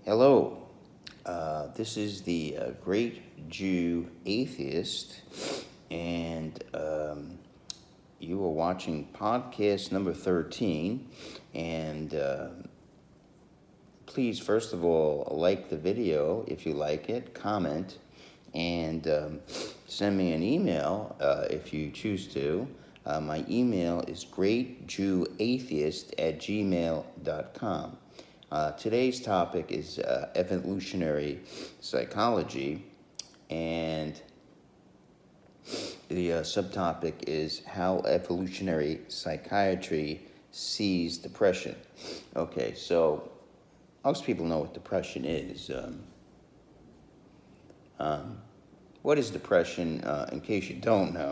Hello, this is the Great Jew Atheist, and you are watching podcast number 13. And please, first of all, like the video if you like it, comment, and send me an email if you choose to. My email is greatjewatheist@gmail.com. Today's topic is evolutionary psychology, and the subtopic is how evolutionary psychiatry sees depression. Okay, so most people know what depression is. What is depression? In case you don't know,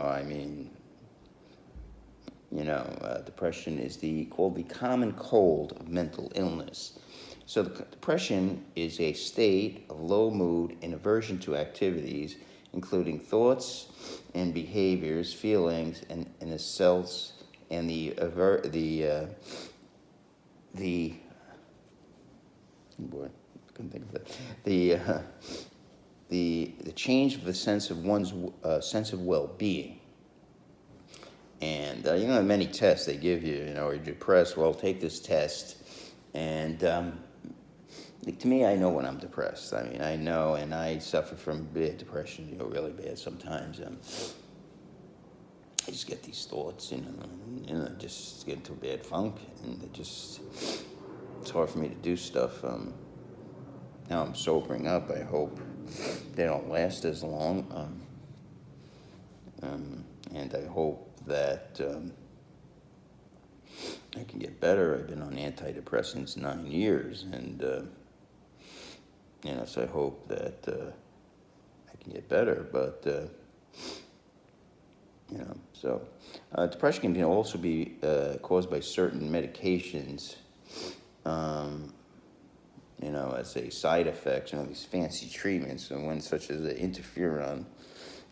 depression is called the common cold of mental illness. So depression is a state of low mood and aversion to activities, including thoughts and behaviors, feelings, and the selves, and the change of the sense of one's sense of well-being. And many tests they give you. Are you depressed? Well, take this test, and to me, I know when I'm depressed. I know, and I suffer from bad depression, really bad sometimes. I just get these thoughts, just get into a bad funk, and it's hard for me to do stuff. Now I'm sobering up. I hope they don't last as long, and I hope that I can get better. I've been on antidepressants 9 years, and so I hope that I can get better. But depression can also be caused by certain medications. As a side effect, these fancy treatments, and such as the interferon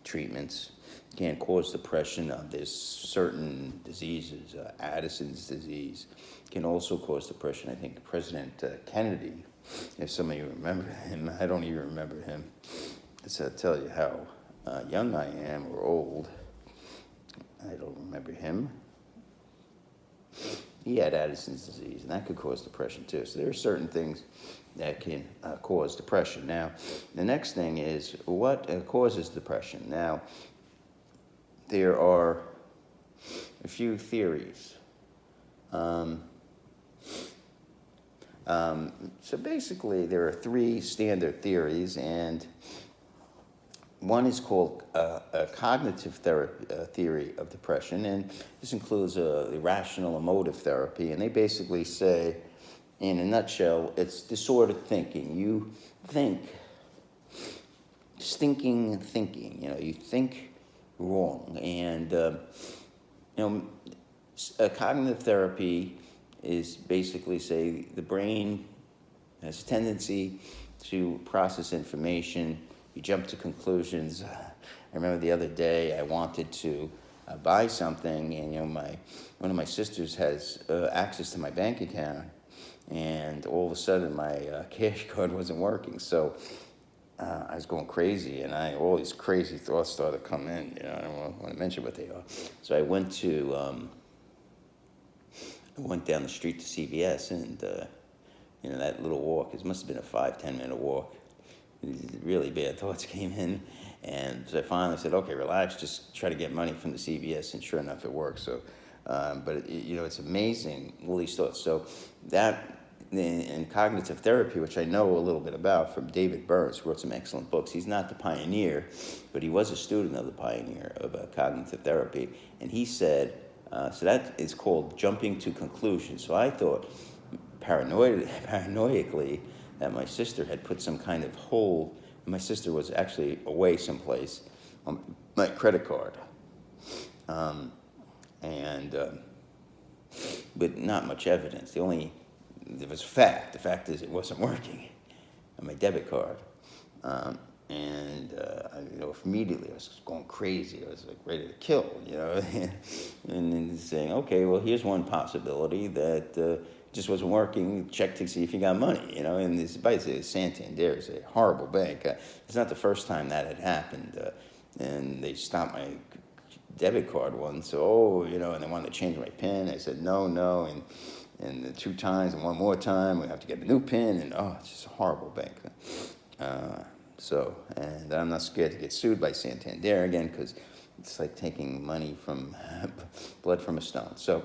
treatments can cause depression. There's certain diseases, Addison's disease can also cause depression. I think President Kennedy, if some of you remember him, I don't even remember him. To tell you how young I am, or old. I don't remember him. He had Addison's disease, and that could cause depression too. So there are certain things that can cause depression. Now, the next thing is what causes depression. Now, there are a few theories. So basically, there are 3 standard theories, and one is called a cognitive theory of depression, and this includes the rational emotive therapy. And they basically say, in a nutshell, it's disordered thinking. You think stinking thinking. You think wrong, and cognitive therapy is basically say the brain has a tendency to process information. You jump to conclusions. I remember the other day I wanted to buy something, and one of my sisters has access to my bank account, and all of a sudden my cash card wasn't working. So I was going crazy, and all these crazy thoughts started to come in. I don't want to mention what they are. So I went down the street to CVS, and that little walk. It must have been a 5-10 minute walk. Really bad thoughts came in, and so I finally said, "Okay, relax. Just try to get money from the CVS." And sure enough, it worked. So, but it's amazing, all these thoughts. So that in cognitive therapy, which I know a little bit about from David Burns, who wrote some excellent books. He's not the pioneer, but he was a student of the pioneer of cognitive therapy, and he said, so that is called jumping to conclusions. So I thought paranoidically that my sister had put some kind of hold. My sister was actually away someplace on my credit card, but not much evidence. There was a fact. The fact is it wasn't working on my debit card, immediately I was going crazy. I was like ready to kill, and then saying, okay, well, here's one possibility that just wasn't working. Check to see if you got money, And this, by the way, Santander is a horrible bank. It's not the first time that had happened, and they stopped my debit card once. So, and they wanted to change my PIN. I said no, and the 2 times and one more time, we have to get a new PIN, and it's just a horrible bank. And I'm not scared to get sued by Santander again, because it's like taking money from blood from a stone. So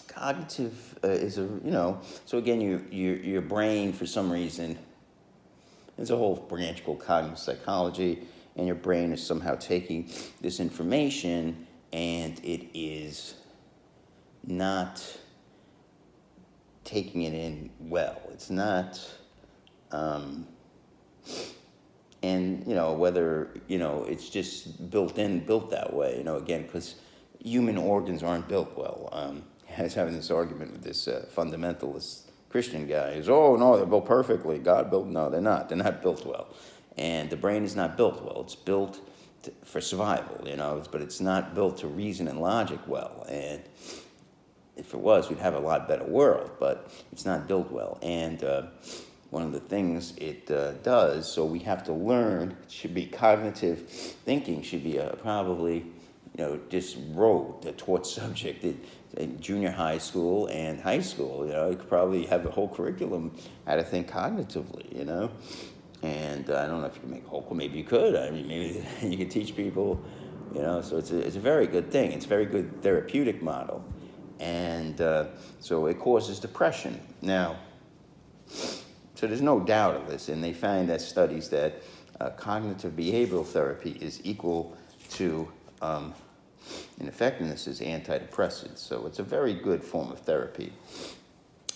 cognitive is so again, your brain, for some reason, there's a whole branch called cognitive psychology, and your brain is somehow taking this information, and it is not taking it in well. It's not, and whether it's just built that way. Again, because human organs aren't built well. I was having this argument with this fundamentalist Christian guy. He's, oh no, they're built perfectly. God built. No, they're not. They're not built well, and the brain is not built well. It's built for survival, but it's not built to reason and logic well. And if it was, we'd have a lot better world. But it's not built well, and one of the things it does, so we have to learn, it should be cognitive thinking, should be probably, this road, the taught subject in junior high school and high school. You could probably have a whole curriculum how to think cognitively, And I don't know if you can make a whole, maybe you could. I mean, maybe you could teach people, so it's a very good thing. It's a very good therapeutic model. And so it causes depression. Now, so there's no doubt of this, and they find that studies that cognitive behavioral therapy is equal to, in effectiveness, as antidepressants. So it's a very good form of therapy.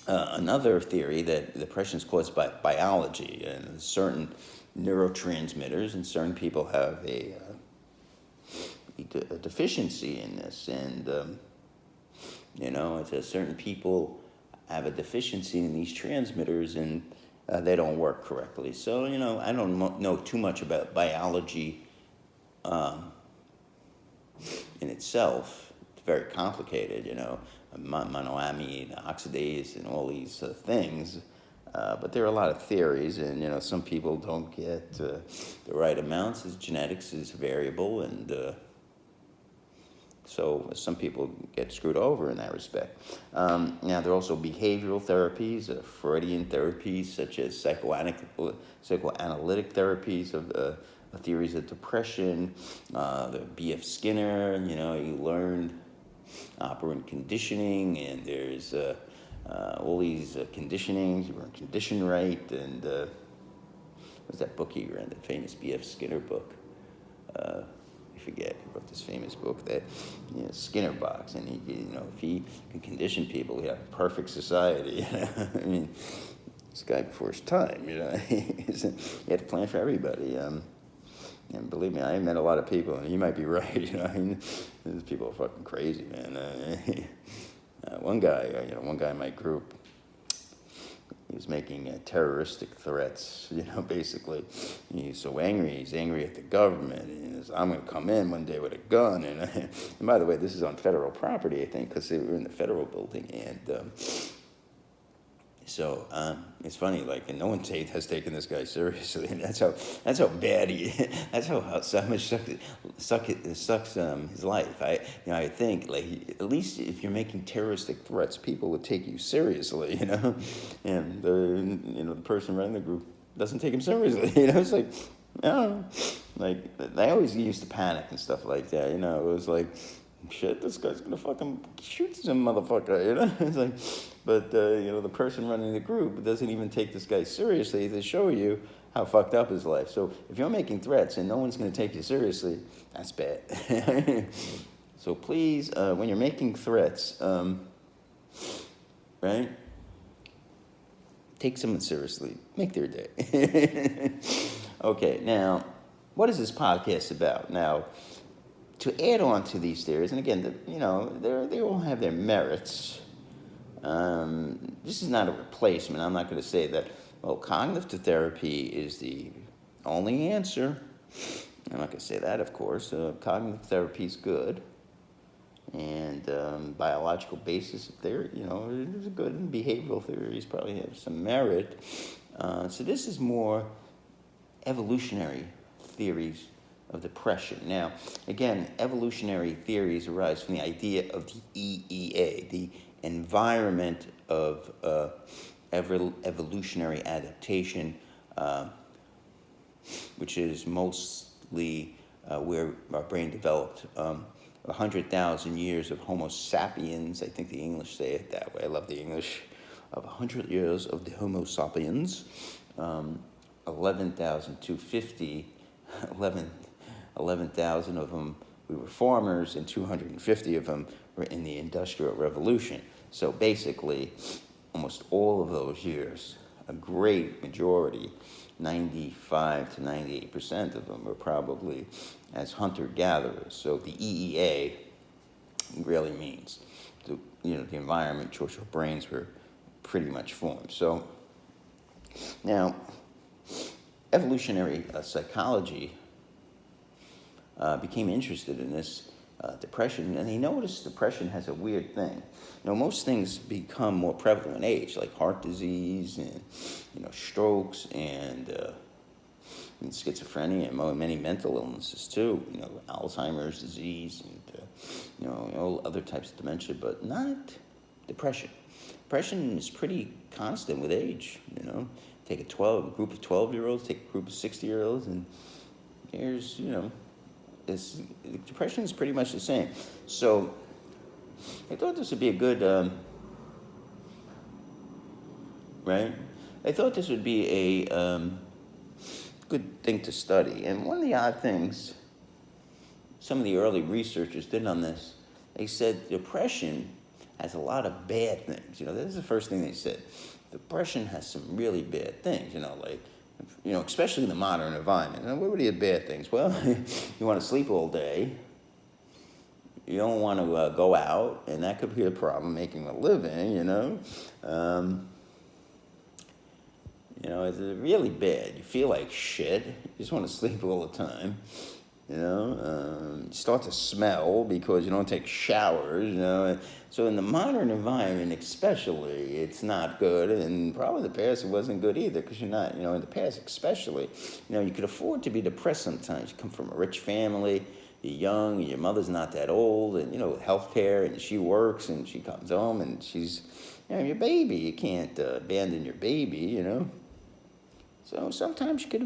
Another theory that depression is caused by biology, and certain neurotransmitters, and certain people have a deficiency in this, and it's certain people have a deficiency in these transmitters, and they don't work correctly. So, I don't know too much about biology in itself. It's very complicated, monoamine, oxidase, and all these things. But there are a lot of theories, and, some people don't get the right amounts. Genetics is variable, and so some people get screwed over in that respect. Now, there are also behavioral therapies, Freudian therapies, such as psychoanalytic therapies of theories of depression, the B.F. Skinner, you learned operant conditioning, and there's all these conditionings. You were conditioned right, and what's that book he read, the famous B.F. Skinner book? I forget. He wrote this famous book that, Skinner box, and he, if he can condition people, he'd have a perfect society. I mean, this guy before his time, he had a plan for everybody. And believe me, I met a lot of people, and he might be right. These people are fucking crazy, man. One guy in my group, he was making terroristic threats, basically. He's so angry. He's angry at the government. And he's, I'm going to come in one day with a gun. And by the way, this is on federal property, I think, because they were in the federal building. And so it's funny, and no one has taken this guy seriously. And that's how bad that's how much sucks his life. I think, at least if you're making terroristic threats, people would take you seriously, And the person running the group doesn't take him seriously, It's like, they always used to panic and stuff like that, It was like, shit, this guy's gonna fucking shoot some motherfucker, It's like, but the person running the group doesn't even take this guy seriously to show you how fucked up his life. So if you're making threats and no one's gonna take you seriously, that's bad. So please, when you're making threats, right, take someone seriously. Make their day. Okay, now, what is this podcast about? Now, to add on to these theories, and again, they all have their merits. This is not a replacement. I'm not going to say that, cognitive therapy is the only answer. I'm not going to say that, of course. Cognitive therapy is good. and biological basis of theory. There's a good behavioral theories probably have some merit. So this is more evolutionary theories of depression. Now, again, evolutionary theories arise from the idea of the EEA, the environment of evolutionary adaptation, which is mostly where our brain developed. 100,000 years of Homo sapiens, I think the English say it that way. I love the English. Of 100 years of the Homo sapiens, 11,250, 11,000 of them we were farmers, and 250 of them were in the Industrial Revolution. So basically, almost all of those years, a great majority, 95 to 98% of them were probably as hunter-gatherers. So the EEA really means the environment in which our brains were pretty much formed. So now, evolutionary psychology became interested in this depression, and they noticed depression has a weird thing. Most things become more prevalent in age, like heart disease and strokes and schizophrenia and many mental illnesses too. Alzheimer's disease and all other types of dementia, but not depression. Depression is pretty constant with age. Take a group of 12-year-olds, take a group of 60-year-olds, and here's depression is pretty much the same. So I thought this would be a good, right? I thought this would be a good thing to study. And one of the odd things some of the early researchers did on this, they said depression has a lot of bad things. This is the first thing they said. Depression has some really bad things, especially in the modern environment. What are the bad things? Well, you want to sleep all day. You don't want to go out, and that could be a problem making a living, it's really bad. You feel like shit. You just want to sleep all the time. You start to smell because you don't take showers, So in the modern environment especially, it's not good, and probably in the past it wasn't good either, because you're not, in the past especially, you could afford to be depressed sometimes. You come from a rich family, you're young, and your mother's not that old, and, with healthcare, and she works, and she comes home, and she's, your baby. You can't abandon your baby, So sometimes you could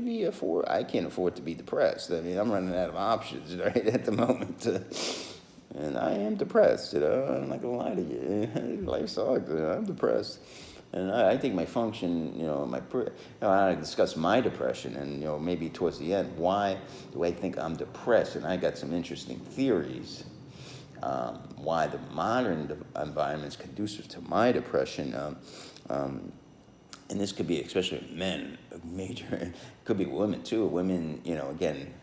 I can't afford to be depressed. I'm running out of options right at the moment. And I am depressed, I'm not going to lie to you. Life sucks, I'm depressed. And I think my function, I discuss my depression and, maybe towards the end, why do I think I'm depressed? And I got some interesting theories why the modern environment is conducive to my depression. And this could be, especially men, it could be women too. Women, again,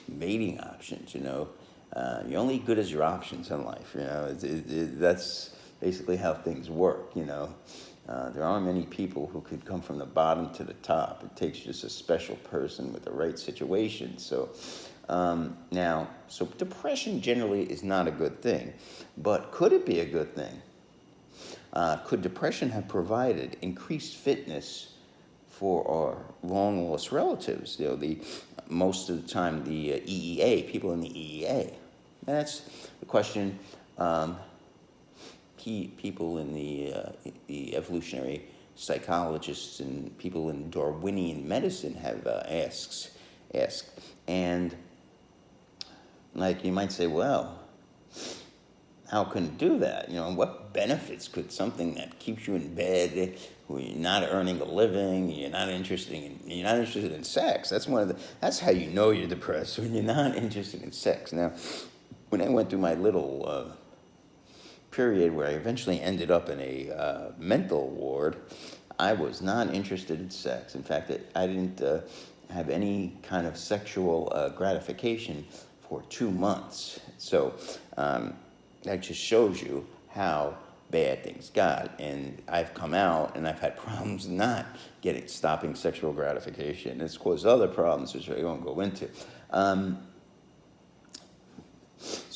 mating options, you're only good as your options in life, that's basically how things work, There aren't many people who could come from the bottom to the top. It takes just a special person with the right situation. So depression generally is not a good thing, but could it be a good thing? Could depression have provided increased fitness for our long-lost relatives? Most of the time, the EEA, people in the EEA. That's the question people in the evolutionary psychologists and people in Darwinian medicine have asked. And, you might say, well, how can it do that? What benefits could something that keeps you in bed, where you're not earning a living, you're not interested in sex? That's how you know you're depressed, when you're not interested in sex. Now, when I went through my little period where I eventually ended up in a mental ward, I was not interested in sex. In fact, I didn't have any kind of sexual gratification for 2 months. So that just shows you how bad things got. And I've come out and I've had problems not stopping sexual gratification. It's caused other problems, which I won't go into.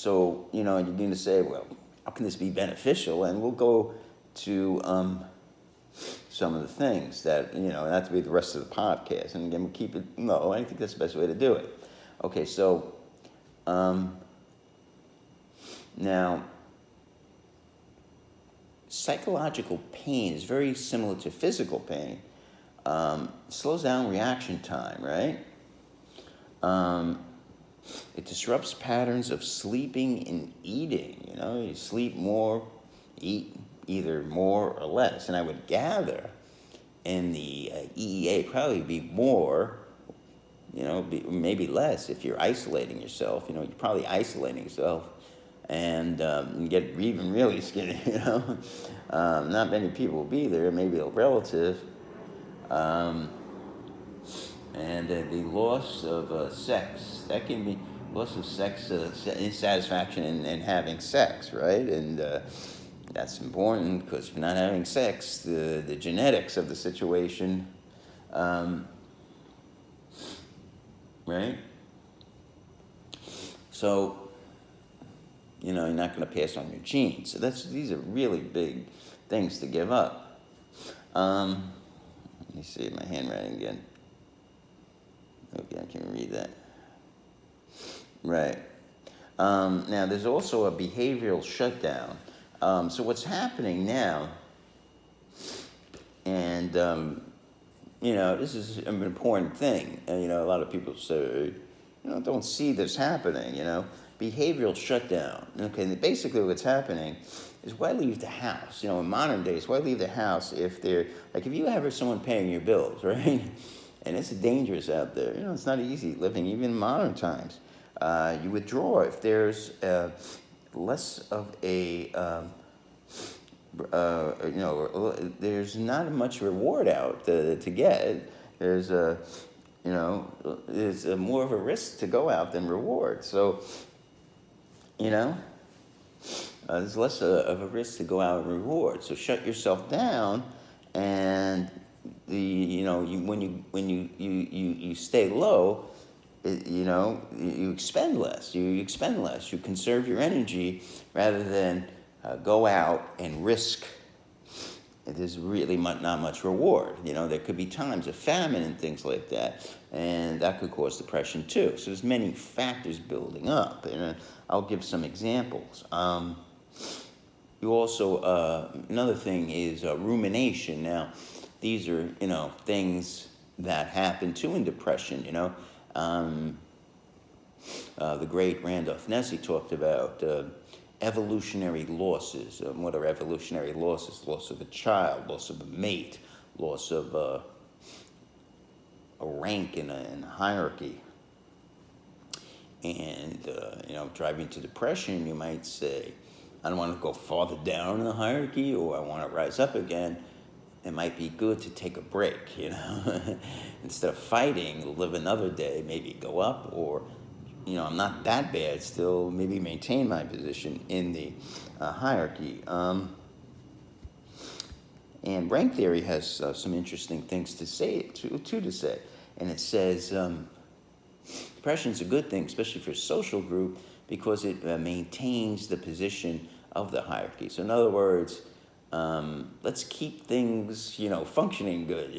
So, you're going to say, well, how can this be beneficial? And we'll go to some of the things that, not to be the rest of the podcast. And again, we'll keep it low. I think that's the best way to do it. Okay, so now, psychological pain is very similar to physical pain. Slows down reaction time, right? It disrupts patterns of sleeping and eating. You sleep more, eat either more or less. And I would gather in the EEA probably be more, maybe less if you're isolating yourself. You're probably isolating yourself and you get even really skinny, Not many people will be there, maybe a relative. And the loss of sex, that can be loss of sex, satisfaction in having sex, right? And that's important because if you're not having sex, the genetics of the situation, right? So, you're not going to pass on your genes. So these are really big things to give up. Let me see my handwriting again. Okay, I can read that. Right. Now, there's also a behavioral shutdown. So what's happening now, and, this is an important thing. And, a lot of people say, don't see this happening, Behavioral shutdown. Okay, basically what's happening is why leave the house? In modern days, why leave the house if if you have someone paying your bills, right? And it's dangerous out there. It's not easy living even in modern times. You withdraw if there's less of a, there's not much reward out to get. There's there's more of a risk to go out than reward. So, there's less of a risk to go out and reward. So shut yourself down, and when you stay low, you expend less. You expend less. You conserve your energy rather than go out and risk. There's really not much reward. There could be times of famine and things like that, and that could cause depression too. So there's many factors building up, and I'll give some examples. You also, another thing is rumination. Now, these are, things that happen too in depression, the great Randolph Nessy talked about evolutionary losses. What are evolutionary losses? Loss of a child, loss of a mate, loss of a rank in a hierarchy. And, driving to depression, you might say, I don't want to go farther down in the hierarchy, or I want to rise up again. It might be good to take a break, Instead of fighting, live another day, maybe go up, or, I'm not that bad, still maybe maintain my position in the hierarchy. And rank theory has some interesting things to say, to say. And it says depression is a good thing, especially for a social group, because it maintains the position of the hierarchy. So in other words, let's keep things, functioning good,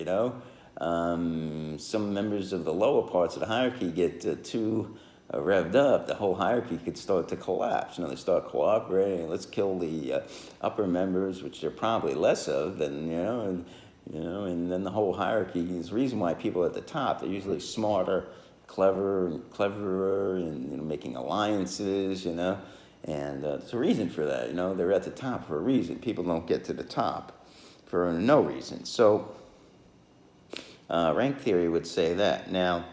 Some members of the lower parts of the hierarchy get too revved up, the whole hierarchy could start to collapse. They start cooperating. Let's kill the upper members, which there are probably less of than, and then the whole hierarchy is the reason why people at the top, they're usually smarter, cleverer, and making alliances, and there's a reason for that. They're at the top for a reason. People don't get to the top for no reason. So rank theory would say that. Now,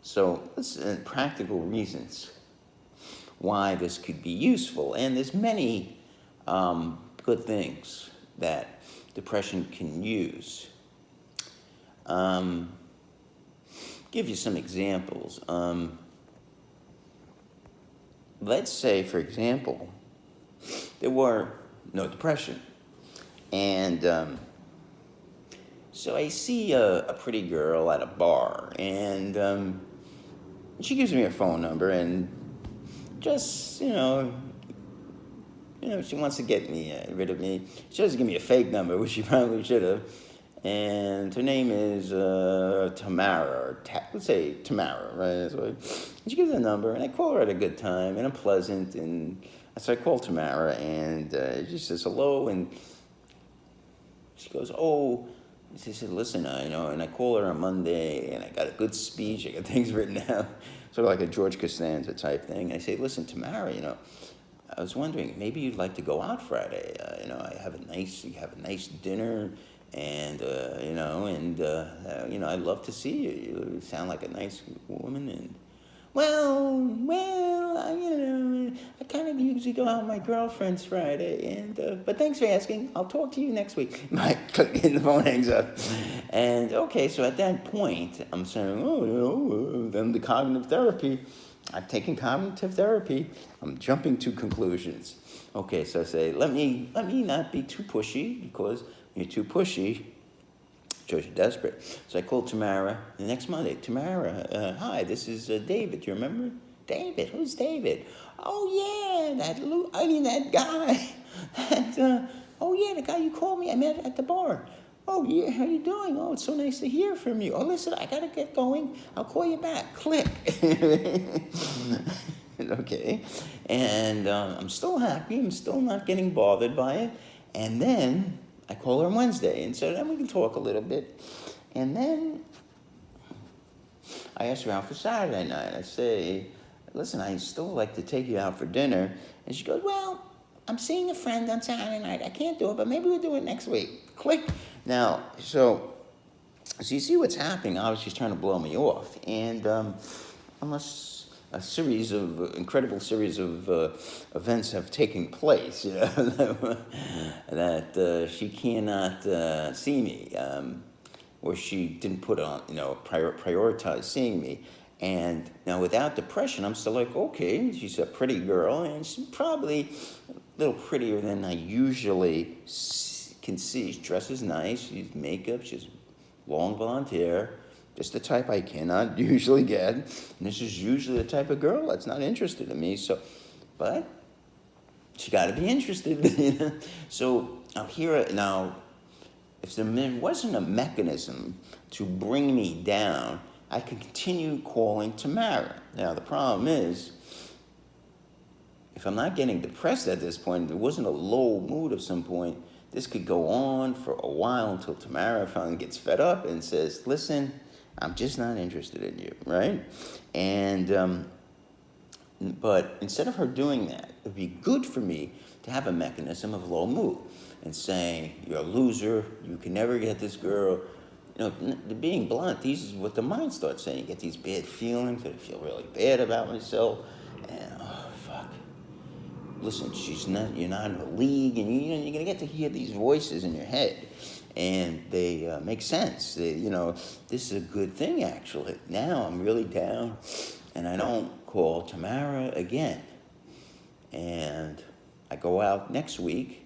so let's practical reasons why this could be useful, and there's many good things that depression can use. Give you some examples. Let's say, for example, there were no depression. And so I see a pretty girl at a bar, and she gives me her phone number, and just, she wants to get me rid of me. She doesn't give me a fake number, which she probably should have. And her name is Tamara, or let's say Tamara, right? And she gives a number, and I call her at a good time, and I'm pleasant, and so I call Tamara, and she says hello, and she goes, oh, she said, listen, and I call her on Monday, and I got a good speech, I got things written down, sort of like a George Costanza type thing. I say, listen, Tamara, I was wondering, maybe you'd like to go out Friday. You have a nice dinner, and I'd love to see you. You sound like a nice woman, and I kind of usually go out with my girlfriends Friday, and but thanks for asking. I'll talk to you next week. And the phone hangs up, and okay, so at that point, I'm saying, then the cognitive therapy. I'm taking cognitive therapy. I'm jumping to conclusions. Okay, so I say, let me not be too pushy, because when you're too pushy, shows you're desperate. So I called Tamara the next Monday. Tamara, hi, this is David. You remember? David? Who's David? Oh, yeah, that guy. The guy you called me. I met at the bar. Oh, yeah, how you doing? Oh, it's so nice to hear from you. Oh, listen, I got to get going. I'll call you back. Click. Okay. And I'm still happy. I'm still not getting bothered by it. And then I call her on Wednesday. And so then we can talk a little bit. And then I ask her out for Saturday night. I say, listen, I still like to take you out for dinner. And she goes, well, I'm seeing a friend on Saturday night. I can't do it, but maybe we'll do it next week. Click. Now, so you see what's happening. Obviously, she's trying to blow me off. And unless incredible series of events have taken place, that she cannot see me, or she didn't put on, prioritize seeing me. And now without depression, I'm still like, okay, she's a pretty girl, and she's probably a little prettier than I usually can see. She dresses nice, she's makeup, she's long blonde hair, just the type I cannot usually get. And this is usually the type of girl that's not interested in me. So, but she got to be interested. So now, if there wasn't a mechanism to bring me down, I could continue calling Tamara. Now, the problem is, if I'm not getting depressed at this point, if there wasn't a low mood at some point, this could go on for a while until Tamara finally gets fed up and says, listen, I'm just not interested in you, right? And, but instead of her doing that, it would be good for me to have a mechanism of low mood and saying, you're a loser, you can never get this girl. Being blunt, this is what the mind starts saying. You get these bad feelings, I feel really bad about myself, and fuck. Listen, you're not in a league, and you're gonna get to hear these voices in your head, and they make sense. This is a good thing, actually. Now I'm really down, and I don't call Tamara again. And I go out next week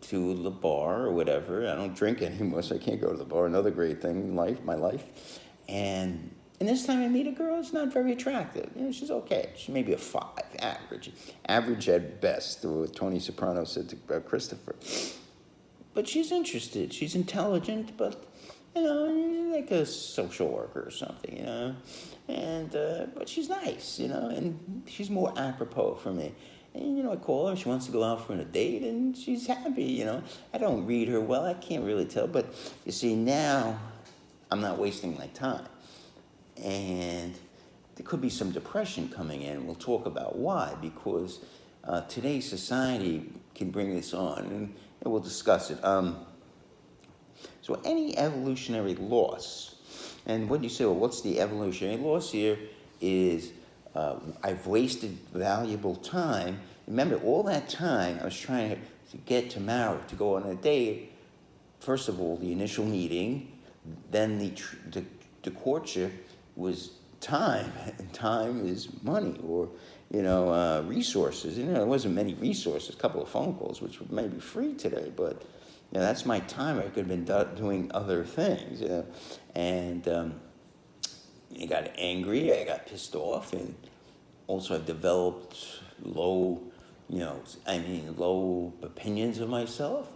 to the bar or whatever. I don't drink anymore, so I can't go to the bar. Another great thing in my life. And this time I meet a girl who's not very attractive. She's okay. She may be a 5, average at best, what Tony Soprano said to Christopher. But she's interested. She's intelligent, but like a social worker or something, And but she's nice, and she's more apropos for me. And, I call her, she wants to go out for a date, and she's happy, I don't read her well, I can't really tell, but you see, now I'm not wasting my time. And there could be some depression coming in. We'll talk about why, because today's society can bring this on, and we'll discuss it. So any evolutionary loss, and when you say, well, what's the evolutionary loss here, is I've wasted valuable time. Remember, all that time I was trying to get Tamara to go on a date. First of all, the initial meeting, then the courtship was time, and time is money, or resources. There wasn't many resources. A couple of phone calls, which may be free today, but that's my time. I could have been doing other things, and I got angry. I got pissed off, and also I've developed low, low opinions of myself,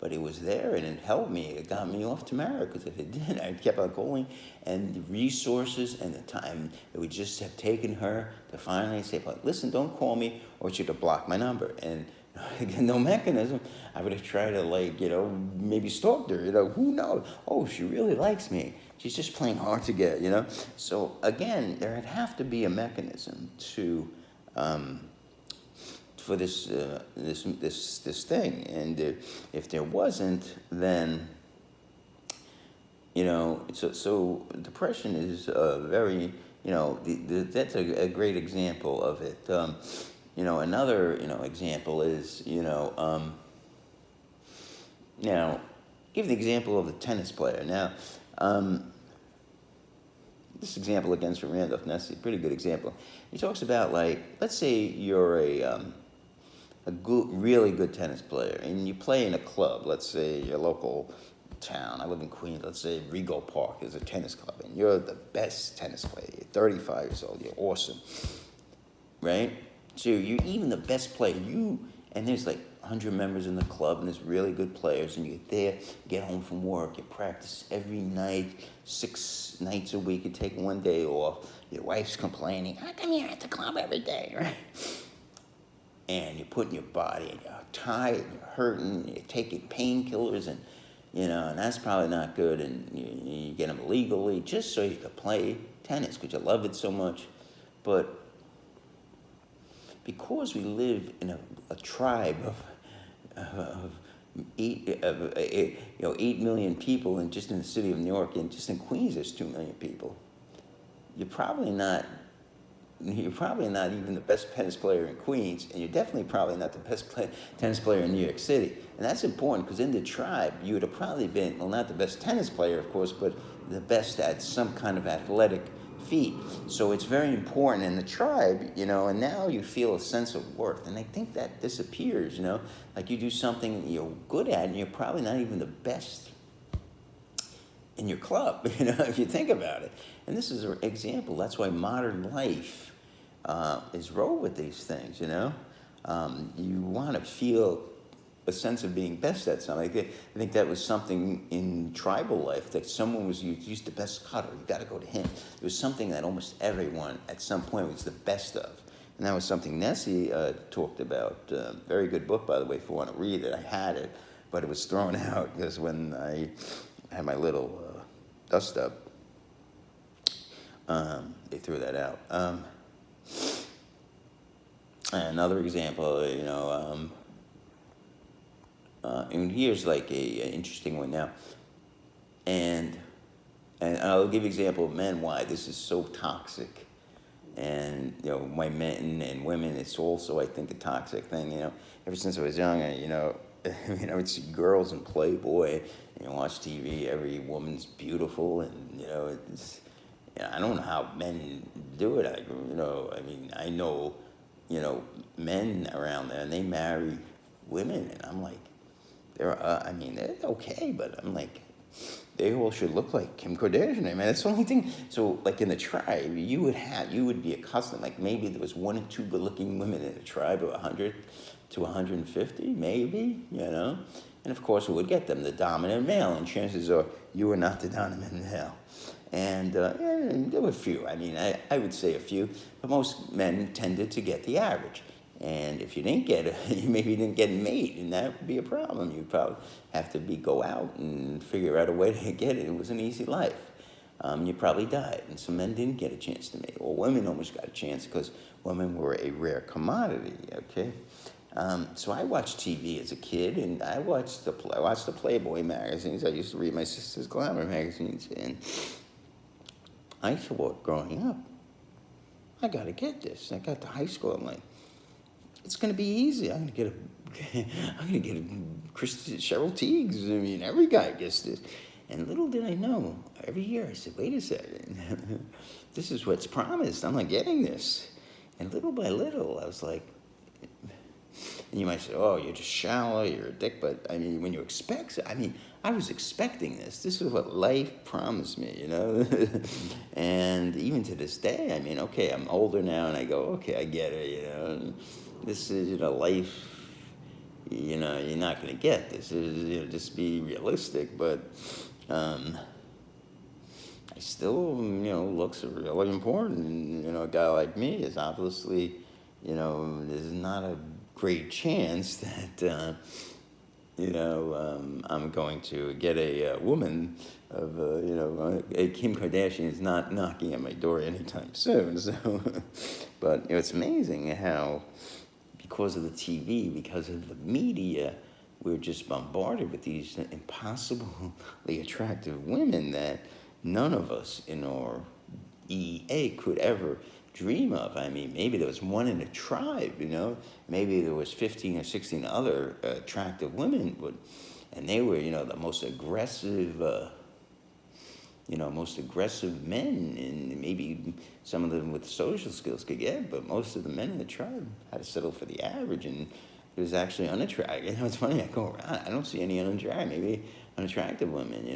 but it was there and it helped me. It got me off to marry, because if it didn't, I kept on going, and the resources and the time it would just have taken her to finally say, "But listen, don't call me, or she'd have blocked my number." And again, no mechanism. I would have tried to maybe stalked her. Who knows? Oh, she really likes me. She's just playing hard to get. So again, there'd have to be a mechanism to. For this thing, and if there wasn't, then so depression is very that's a great example of it. Another example is now give the example of the tennis player. Now this example against from Randolph Ness is a pretty good example. He talks about, let's say you're a good, really good tennis player, and you play in a club. Let's say your local town. I live in Queens. Let's say Rego Park is a tennis club, and you're the best tennis player. You're 35 years old. You're awesome, right? So you're even the best player. And there's 100 members in the club, and there's really good players, and you're there. You get home from work. You practice every night, 6 nights a week. You take one day off. Your wife's complaining, "How come you're at the club every day?" Right? And you're putting your body, and you're tired, and you're hurting, you're taking painkillers, and and that's probably not good, and you get them legally just so you can play tennis because you love it so much. But because we live in a tribe of 8 million people, and just in the city of New York, and just in Queens there's 2 million people, you're probably not even the best tennis player in Queens, and you're definitely probably not the best tennis player in New York City. And that's important, because in the tribe, you would have probably been, well, not the best tennis player, of course, but the best at some kind of athletic feat. So it's very important in the tribe, and now you feel a sense of worth. And I think that disappears, like you do something you're good at, and you're probably not even the best in your club, if you think about it. And this is an example. That's why modern life is wrought with these things, You want to feel a sense of being best at something. I think that was something in tribal life, that someone was used the best cutter. You got to go to him. It was something that almost everyone at some point was the best of. And that was something Nessie talked about. Very good book, by the way, if you want to read it. I had it, but it was thrown out because when I had my little dust up, they threw that out. Another example, and here's an interesting one now, and I'll give you an example of men why this is so toxic, and my men and women, it's also, I think, a toxic thing. Ever since I was young, I would see girls in Playboy, watch TV. Every woman's beautiful, and it's. I don't know how men do it. I know, men around there, and they marry women, and I'm like, they're okay, but I'm like, they all should look like Kim Kardashian. That's the only thing. So, in the tribe, you would be accustomed, maybe there was 1 or 2 good-looking women in a tribe of 100 to 150, maybe, And of course, who would get them? The dominant male, and chances are you were not the dominant male. And there were a few. I would say a few, but most men tended to get the average. And if you didn't get it, you maybe didn't get made, and that would be a problem. You'd probably have to go out and figure out a way to get it. It was an easy life. You probably died, and some men didn't get a chance to mate, or women almost got a chance because women were a rare commodity. Okay, so I watched TV as a kid, and I watched the Playboy magazines. I used to read my sister's glamour magazines, and I thought growing up, I got to get this. I got to high school, I'm like, it's going to be easy. I'm going to get a Cheryl Tiegs. Every guy gets this. And little did I know, every year I said, wait a second, this is what's promised. I'm not getting this. And little by little, I was like, and you might say, oh, you're just shallow, you're a dick. But when you expect, I I was expecting this. This is what life promised me, you know? And even to this day, I mean, okay, I'm older now, and I go, okay, I get it, you know? This is, life, you're not going to get this. Just be realistic, but I still, looks are really important. And, a guy like me is obviously, there's not a great chance that, I'm going to get a woman of, a Kim Kardashian is not knocking at my door anytime soon. So, but it's amazing how, because of the TV, because of the media, we're just bombarded with these impossibly attractive women that none of us in our EA could ever dream of. I mean, maybe there was one in a tribe, maybe there was 15 or 16 other attractive women, and they were, the most aggressive, men, and maybe some of them with social skills could get, but most of the men in the tribe had to settle for the average, and it was actually unattractive. It's funny, I go around, I don't see any maybe unattractive women,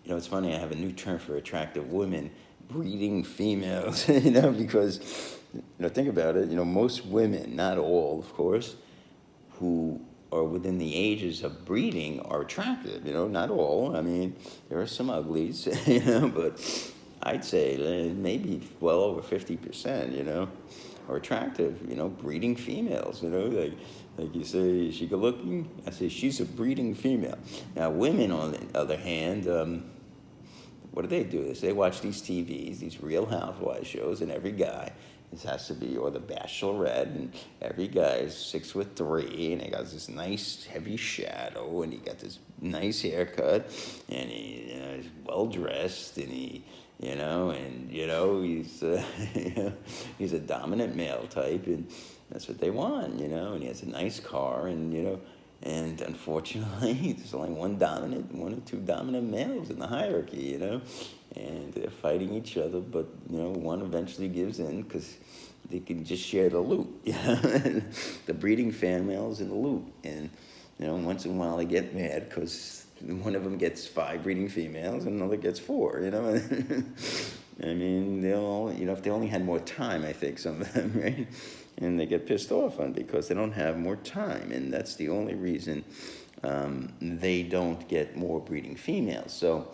it's funny, I have a new term for attractive women, breeding females, because, think about it, most women, not all, of course, who are within the ages of breeding are attractive, not all. I mean, there are some uglies, but I'd say maybe well over 50%, are attractive, breeding females, like you say, is she good looking? I say, she's a breeding female. Now, women, on the other hand, what do? They watch these TVs, these Real Housewives shows, and every guy, this has to be, or The Bachelorette, and every guy is 6'3", and he got this nice heavy shadow, and he got this nice haircut, and he is well dressed, and he's he's a dominant male type, and that's what they want, and he has a nice car, and and unfortunately, there's only one or two dominant males in the hierarchy, and they're fighting each other, but, one eventually gives in because they can just share the loot, the breeding females in the loot. And, once in a while they get mad because one of them gets 5 breeding females and another gets 4, I mean, they'll, if they only had more time, I think, some of them, right? And they get pissed off on because they don't have more time, and that's the only reason they don't get more breeding females. So,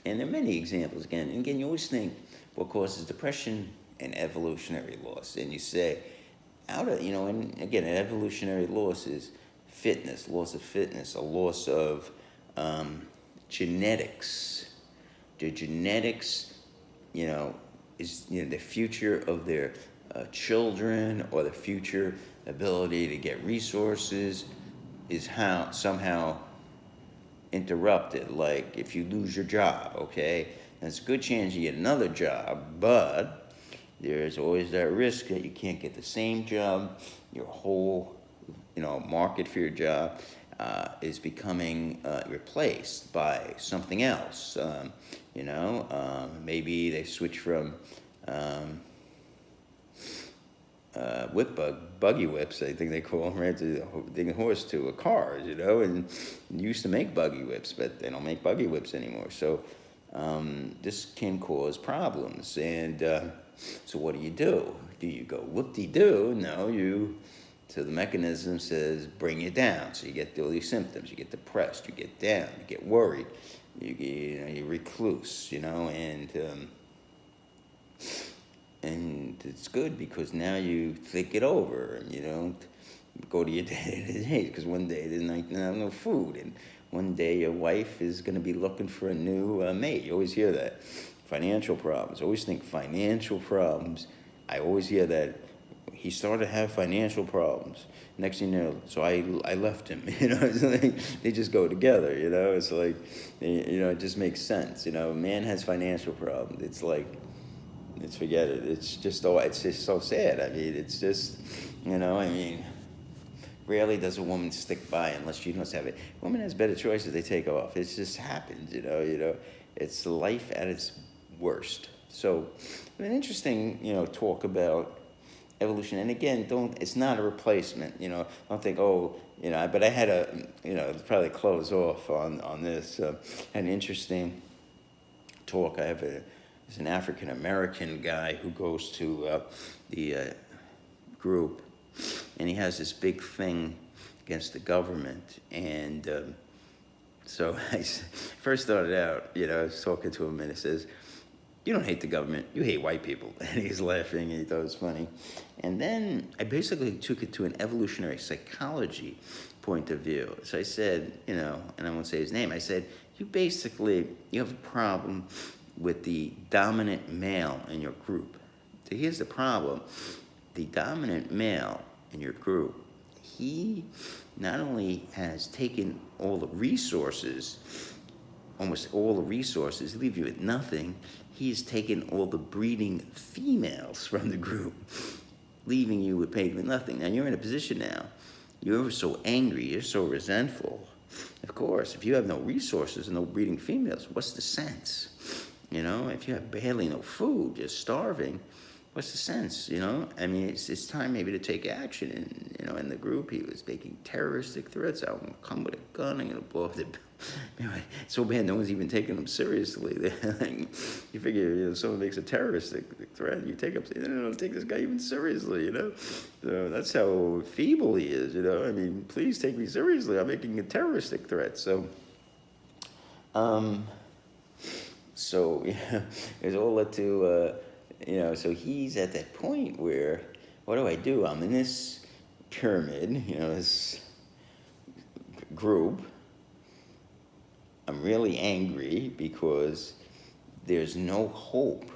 and there are many examples, and again, you always think what causes depression and evolutionary loss, and you say, and again, an evolutionary loss is loss of fitness, a loss of genetics. The genetics, is the future of their children, or the future ability to get resources is somehow interrupted. Like if you lose your job, okay, there's a good chance you get another job, but there's always that risk that you can't get the same job. Your whole market for your job is becoming replaced by something else. Maybe they switch from buggy whips, I think they call them, right? The horse to a cars, and you used to make buggy whips, but they don't make buggy whips anymore. So this can cause problems. And so what do? Do you go whoop-de-doo? No, so the mechanism says bring you down. So you get all these symptoms. You get depressed. You get down. You get worried. You recluse. And it's good because now you think it over and you don't go to your day because one day there's no food, and one day your wife is going to be looking for a new mate. You always hear that. Financial problems. I always think financial problems. I always hear that. He started to have financial problems. Next thing you know, so I left him. It's like they just go together. It's like, it just makes sense. A man has financial problems. It's like, forget it. It's just so sad. I mean, it's just, rarely does a woman stick by unless she knows have it. A woman has better choices. They take off. It just happens. It's life at its worst. So, an interesting, talk about evolution. And again, it's not a replacement, don't think, oh, but I had probably close off on this. Had an interesting talk. There's an African American guy who goes to the group, and he has this big thing against the government. And so I first started out, I was talking to him, and he says, "You don't hate the government, you hate white people." And he's laughing, and he thought it was funny. And then I basically took it to an evolutionary psychology point of view. So I said, and I won't say his name, I said, you have a problem with the dominant male in your group. So here's the problem. The dominant male in your group, he not only has taken all the resources, almost all the resources, leave you with nothing, he's taken all the breeding females from the group, leaving you with paid with nothing. Now you're in a position now, you're so angry, you're so resentful. Of course, if you have no resources and no breeding females, what's the sense? If you have barely no food, you're starving, what's the sense? I mean, it's time maybe to take action. And, in the group, he was making terroristic threats. I'm going to come with a gun, I'm going to blow up the... So bad, no one's even taking him seriously. You figure, someone makes a terroristic threat, you take up, they don't take this guy even seriously, So that's how feeble he is, I mean, please take me seriously. I'm making a terroristic threat. So it all led to, so he's at that point where, what do? I'm in this pyramid, this group. I'm really angry because there's no hope.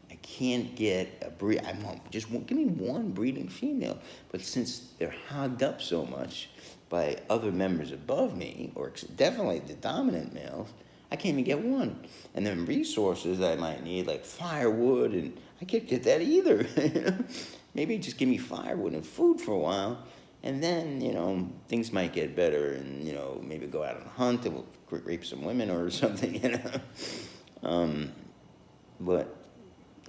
I can't get give me one breeding female. But since they're hogged up so much by other members above me, or definitely the dominant males, I can't even get one. And then resources I might need, like firewood, and I can't get that either. Maybe just give me firewood and food for a while, and then, things might get better, and, maybe go out on a hunt, and we'll rape some women or something, But,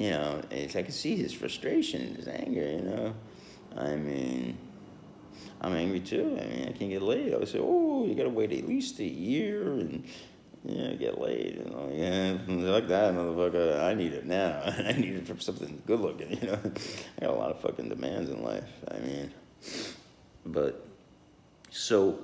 I can see his frustration, his anger, I mean, I'm angry too. I mean, I can't get laid. I would say, oh, you got to wait at least a year, and get laid, like that, motherfucker. I need it now. I need it for something good looking, I got a lot of fucking demands in life. I mean, but so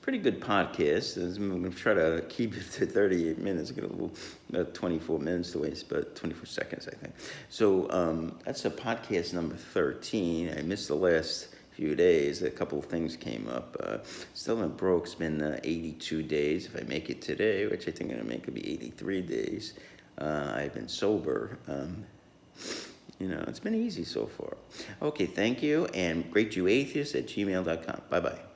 pretty good podcast. I'm gonna try to keep it to 38 minutes. Got a little about 24 minutes to waste, but 24 seconds, I think. So that's a podcast number 13. I missed the last few days. A couple of things came up. Still not broke. It's been 82 days. If I make it today, which I think I'm gonna make, it'll be 83 days. I've been sober. It's been easy so far. Okay, thank you, and greatyouatheist@gmail.com. Bye-bye.